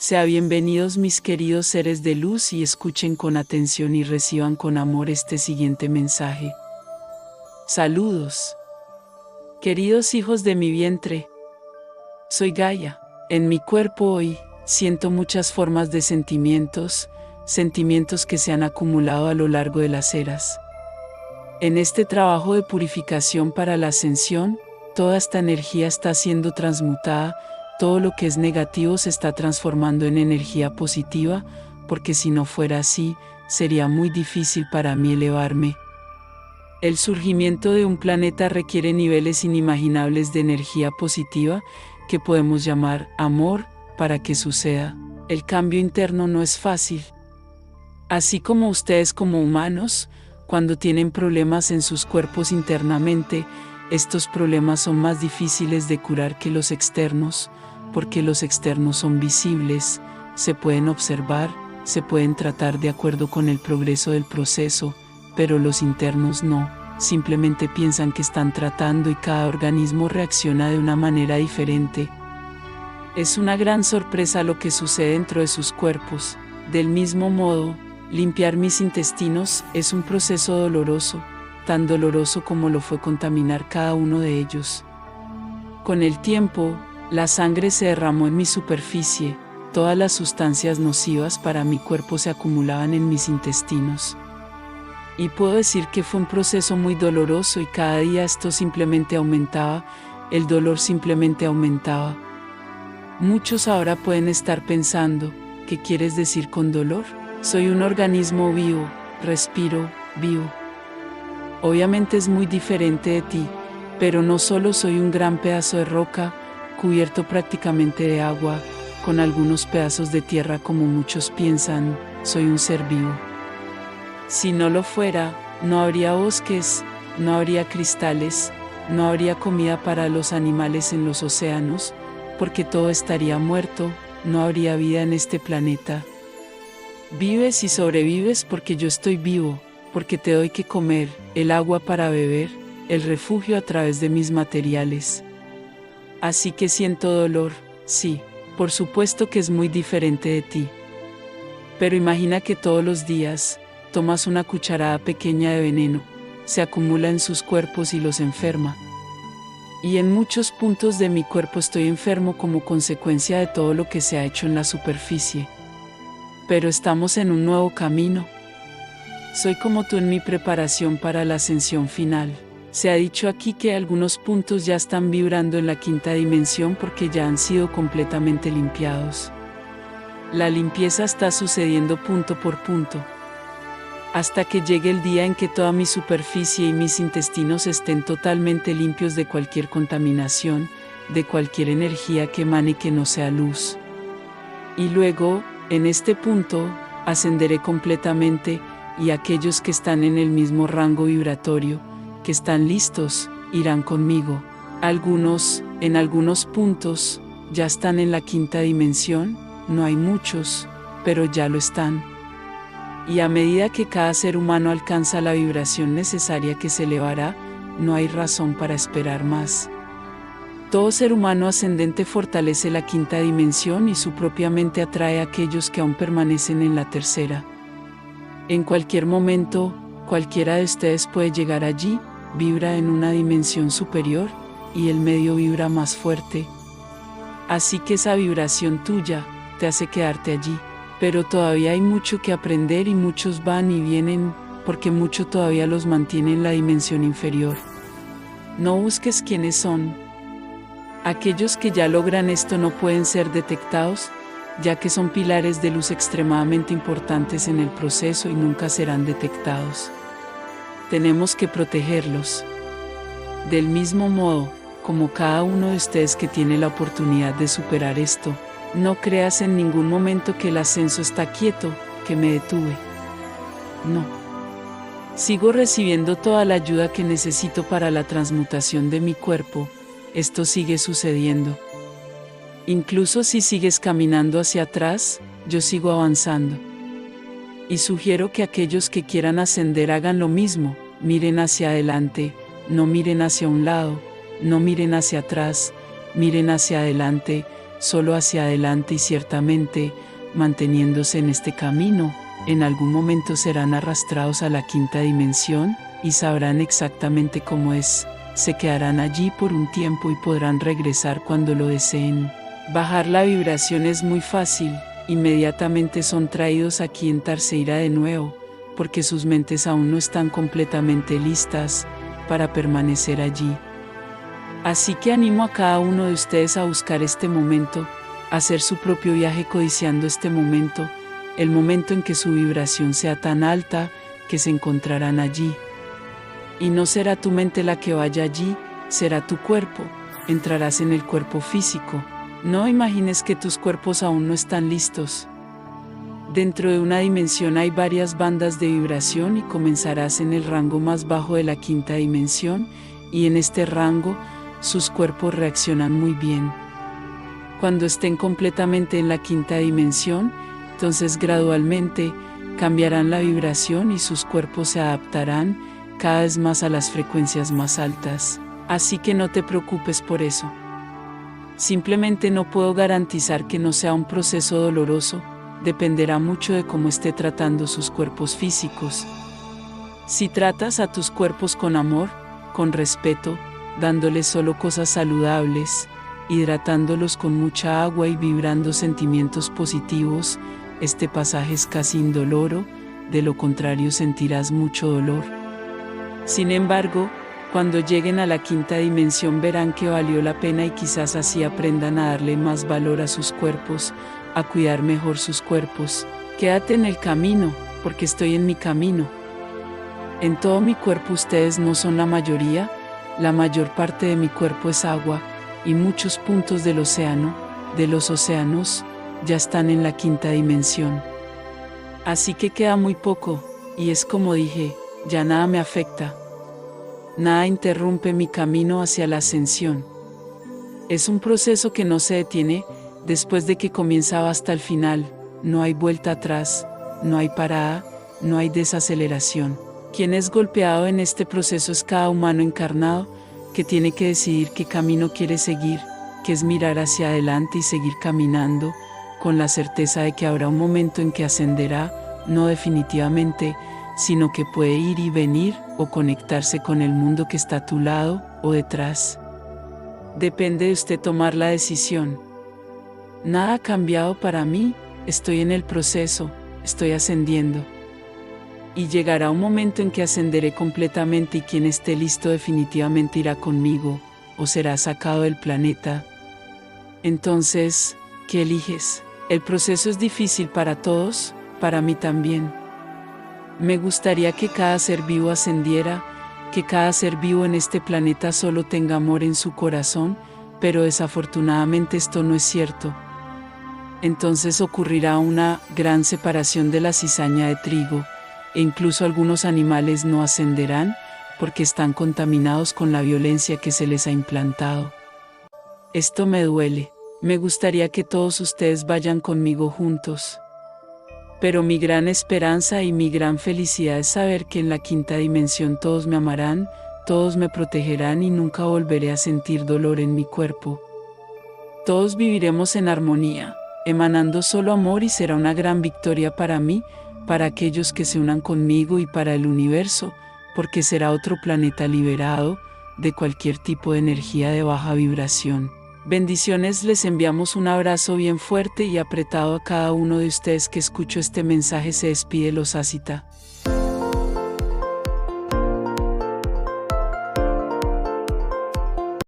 Sea bienvenidos mis queridos seres de luz y escuchen con atención y reciban con amor este siguiente mensaje. Saludos. Queridos hijos de mi vientre, soy Gaia. En mi cuerpo hoy siento muchas formas de sentimientos que se han acumulado a lo largo de las eras. En este trabajo de purificación para la ascensión, toda esta energía está siendo transmutada. Todo lo que es negativo se está transformando en energía positiva, porque si no fuera así, sería muy difícil para mí elevarme. El surgimiento de un planeta requiere niveles inimaginables de energía positiva, que podemos llamar amor, para que suceda. El cambio interno no es fácil. Así como ustedes como humanos, cuando tienen problemas en sus cuerpos internamente, estos problemas son más difíciles de curar que los externos, porque los externos son visibles, se pueden observar, se pueden tratar de acuerdo con el progreso del proceso, pero los internos no, simplemente piensan que están tratando y cada organismo reacciona de una manera diferente. Es una gran sorpresa lo que sucede dentro de sus cuerpos. Del mismo modo, limpiar mis intestinos es un proceso doloroso, tan doloroso como lo fue contaminar cada uno de ellos. Con el tiempo, la sangre se derramó en mi superficie, todas las sustancias nocivas para mi cuerpo se acumulaban en mis intestinos. Y puedo decir que fue un proceso muy doloroso y cada día esto simplemente aumentaba, el dolor simplemente aumentaba. Muchos ahora pueden estar pensando, ¿qué quieres decir con dolor? Soy un organismo vivo, respiro, vivo. Obviamente es muy diferente de ti, pero no solo soy un gran pedazo de roca, cubierto prácticamente de agua, con algunos pedazos de tierra como muchos piensan, soy un ser vivo. Si no lo fuera, no habría bosques, no habría cristales, no habría comida para los animales en los océanos, porque todo estaría muerto, no habría vida en este planeta. Vives y sobrevives porque yo estoy vivo, porque te doy que comer, el agua para beber, el refugio a través de mis materiales. Así que siento dolor, sí, por supuesto que es muy diferente de ti. Pero imagina que todos los días, tomas una cucharada pequeña de veneno, se acumula en sus cuerpos y los enferma. Y en muchos puntos de mi cuerpo estoy enfermo como consecuencia de todo lo que se ha hecho en la superficie. Pero estamos en un nuevo camino. Soy como tú en mi preparación para la ascensión final. Se ha dicho aquí que algunos puntos ya están vibrando en la quinta dimensión porque ya han sido completamente limpiados. La limpieza está sucediendo punto por punto, hasta que llegue el día en que toda mi superficie y mis intestinos estén totalmente limpios de cualquier contaminación, de cualquier energía que emane que no sea luz. Y luego, en este punto, ascenderé completamente, y aquellos que están en el mismo rango vibratorio, que están listos, irán conmigo. Algunos, en algunos puntos, ya están en la quinta dimensión, no hay muchos, pero ya lo están. Y a medida que cada ser humano alcanza la vibración necesaria que se elevará, no hay razón para esperar más. Todo ser humano ascendente fortalece la quinta dimensión y su propia mente atrae a aquellos que aún permanecen en la tercera. En cualquier momento, cualquiera de ustedes puede llegar allí, vibra en una dimensión superior, y el medio vibra más fuerte. Así que esa vibración tuya, te hace quedarte allí. Pero todavía hay mucho que aprender y muchos van y vienen, porque mucho todavía los mantiene en la dimensión inferior. No busques quiénes son. Aquellos que ya logran esto no pueden ser detectados, ya que son pilares de luz extremadamente importantes en el proceso y nunca serán detectados. Tenemos que protegerlos. Del mismo modo, como cada uno de ustedes que tiene la oportunidad de superar esto, no creas en ningún momento que el ascenso está quieto, que me detuve. No. Sigo recibiendo toda la ayuda que necesito para la transmutación de mi cuerpo, esto sigue sucediendo. Incluso si sigues caminando hacia atrás, yo sigo avanzando. Y sugiero que aquellos que quieran ascender hagan lo mismo, miren hacia adelante, no miren hacia un lado, no miren hacia atrás, miren hacia adelante, solo hacia adelante y ciertamente, manteniéndose en este camino, en algún momento serán arrastrados a la quinta dimensión y sabrán exactamente cómo es. Se quedarán allí por un tiempo y podrán regresar cuando lo deseen. Bajar la vibración es muy fácil, inmediatamente son traídos aquí en Tarceira de nuevo, porque sus mentes aún no están completamente listas para permanecer allí. Así que animo a cada uno de ustedes a buscar este momento, a hacer su propio viaje codiciando este momento, el momento en que su vibración sea tan alta que se encontrarán allí. Y no será tu mente la que vaya allí, será tu cuerpo, entrarás en el cuerpo físico. No imagines que tus cuerpos aún no están listos. Dentro de una dimensión hay varias bandas de vibración y comenzarás en el rango más bajo de la quinta dimensión, y en este rango, sus cuerpos reaccionan muy bien. Cuando estén completamente en la quinta dimensión, entonces gradualmente cambiarán la vibración y sus cuerpos se adaptarán cada vez más a las frecuencias más altas. Así que no te preocupes por eso. Simplemente no puedo garantizar que no sea un proceso doloroso, dependerá mucho de cómo esté tratando sus cuerpos físicos. Si tratas a tus cuerpos con amor, con respeto, dándoles solo cosas saludables, hidratándolos con mucha agua y vibrando sentimientos positivos, este pasaje es casi indoloro, de lo contrario sentirás mucho dolor. Sin embargo, cuando lleguen a la quinta dimensión verán que valió la pena y quizás así aprendan a darle más valor a sus cuerpos, a cuidar mejor sus cuerpos. Quédate en el camino, porque estoy en mi camino. En todo mi cuerpo ustedes no son la mayoría, la mayor parte de mi cuerpo es agua, y muchos puntos del océano, de los océanos, ya están en la quinta dimensión. Así que queda muy poco, y es como dije, ya nada me afecta. Nada interrumpe mi camino hacia la ascensión. Es un proceso que no se detiene, después de que comienza hasta el final, no hay vuelta atrás, no hay parada, no hay desaceleración. Quien es golpeado en este proceso es cada humano encarnado, que tiene que decidir qué camino quiere seguir, que es mirar hacia adelante y seguir caminando, con la certeza de que habrá un momento en que ascenderá, no definitivamente, sino que puede ir y venir, o conectarse con el mundo que está a tu lado, o detrás. Depende de usted tomar la decisión. Nada ha cambiado para mí, estoy en el proceso, estoy ascendiendo. Y llegará un momento en que ascenderé completamente y quien esté listo definitivamente irá conmigo, o será sacado del planeta. Entonces, ¿qué eliges? El proceso es difícil para todos, para mí también. Me gustaría que cada ser vivo ascendiera, que cada ser vivo en este planeta solo tenga amor en su corazón, pero desafortunadamente esto no es cierto. Entonces ocurrirá una gran separación de la cizaña de trigo, e incluso algunos animales no ascenderán, porque están contaminados con la violencia que se les ha implantado. Esto me duele. Me gustaría que todos ustedes vayan conmigo juntos. Pero mi gran esperanza y mi gran felicidad es saber que en la quinta dimensión todos me amarán, todos me protegerán y nunca volveré a sentir dolor en mi cuerpo. Todos viviremos en armonía, emanando solo amor y será una gran victoria para mí, para aquellos que se unan conmigo y para el universo, porque será otro planeta liberado de cualquier tipo de energía de baja vibración. Bendiciones, les enviamos un abrazo bien fuerte y apretado a cada uno de ustedes que escuchó este mensaje. Se despide Los Asita.